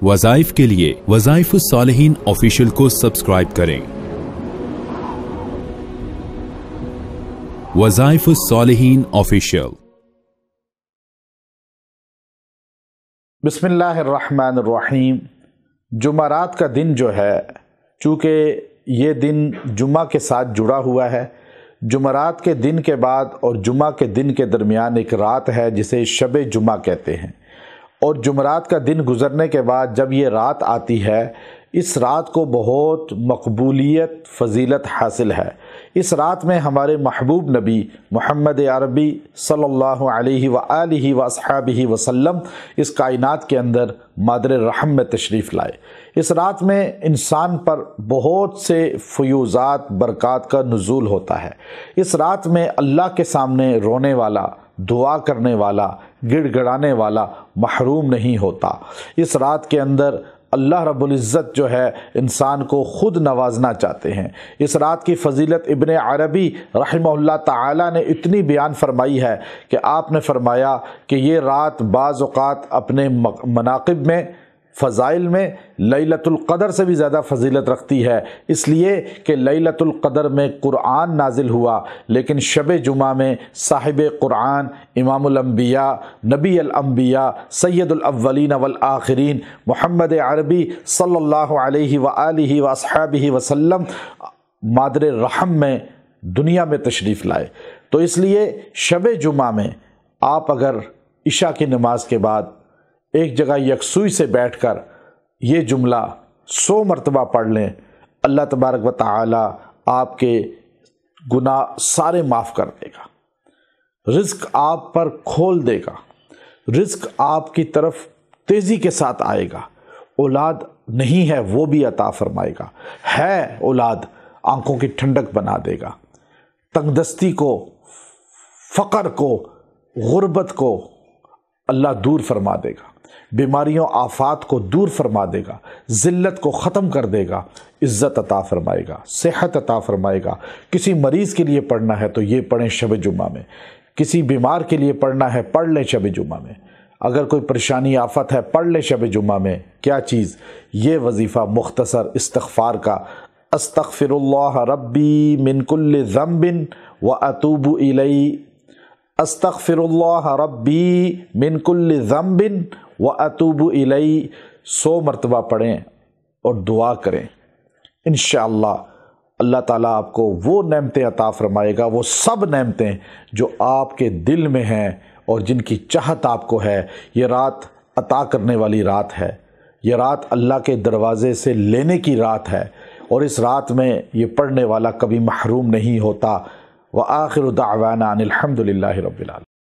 وظائف کے لیے وظائف الصالحین آفیشیل کو سبسکرائب کریں۔ وظائف الصالحین آفیشیل۔ بسم اللہ الرحمن الرحیم۔ جمعرات کا دن جو ہے، چونکہ یہ دن جمعہ کے ساتھ جڑا ہوا ہے، جمعرات کے دن کے بعد اور جمعہ کے دن کے درمیان ایک رات ہے جسے شب جمعہ کہتے ہیں، اور جمعرات کا دن گزرنے کے بعد جب یہ رات آتی ہے، اس رات کو بہت مقبولیت فضیلت حاصل ہے۔ اس رات میں ہمارے محبوب نبی محمد عربی صلی اللہ علیہ وآلہ وصحبہ وسلم اس کائنات کے اندر مادر رحم میں تشریف لائے۔ اس رات میں انسان پر بہت سے فیوزات برکات کا نزول ہوتا ہے۔ اس رات میں اللہ کے سامنے رونے والا، دعا کرنے والا، گڑ گڑانے والا محروم نہیں ہوتا۔ اس رات کے اندر اللہ رب العزت جو ہے انسان کو خود نوازنا چاہتے ہیں۔ اس رات کی فضیلت ابن عربی رحمہ اللہ تعالی نے اتنی بیان فرمائی ہے کہ آپ نے فرمایا کہ یہ رات بعض اوقات اپنے مناقب میں، فضائل میں لیلۃ القدر سے بھی زیادہ فضیلت رکھتی ہے، اس لیے کہ لیلۃ القدر میں قرآن نازل ہوا، لیکن شب جمعہ میں صاحب قرآن، امام الانبیاء، نبی الانبیاء، سید الاولین والآخرین محمد عربی صلی اللہ علیہ وآلہ وصحبہ وسلم مادر رحم میں دنیا میں تشریف لائے۔ تو اس لیے شب جمعہ میں آپ اگر عشاء کی نماز کے بعد ایک جگہ یکسوئی سے بیٹھ کر یہ جملہ 100 مرتبہ پڑھ لیں، اللہ تبارک و تعالی آپ کے گناہ سارے معاف کر دے گا، رزق آپ پر کھول دے گا، رزق آپ کی طرف تیزی کے ساتھ آئے گا، اولاد نہیں ہے وہ بھی عطا فرمائے گا، ہے اولاد آنکھوں کی ٹھنڈک بنا دے گا، تنگ دستی کو، فقر کو، غربت کو اللہ دور فرما دے گا، بیماریوں آفات کو دور فرما دے گا، ذلت کو ختم کر دے گا، عزت عطا فرمائے گا، صحت عطا فرمائے گا۔ کسی مریض کے لیے پڑھنا ہے تو یہ پڑھیں شب جمعہ میں، کسی بیمار کے لیے پڑھنا ہے پڑھ لیں شب جمعہ میں، اگر کوئی پریشانی آفت ہے پڑھ لیں شب جمعہ میں۔ کیا چیز؟ یہ وظیفہ مختصر استغفار کا، استغفر اللہ ربی من کل ذنب واتوب الیہ، استغفر اللہ ربی من کل ذنب واتوب الیہ 100 مرتبہ پڑھیں اور دعا کریں، انشاءاللہ اللہ تعالیٰ آپ کو وہ نعمتیں عطا فرمائے گا، وہ سب نعمتیں جو آپ کے دل میں ہیں اور جن کی چاہت آپ کو ہے۔ یہ رات عطا کرنے والی رات ہے، یہ رات اللہ کے دروازے سے لینے کی رات ہے، اور اس رات میں یہ پڑھنے والا کبھی محروم نہیں ہوتا۔ وآخر دعوانا ان الحمد للہ رب العالمین۔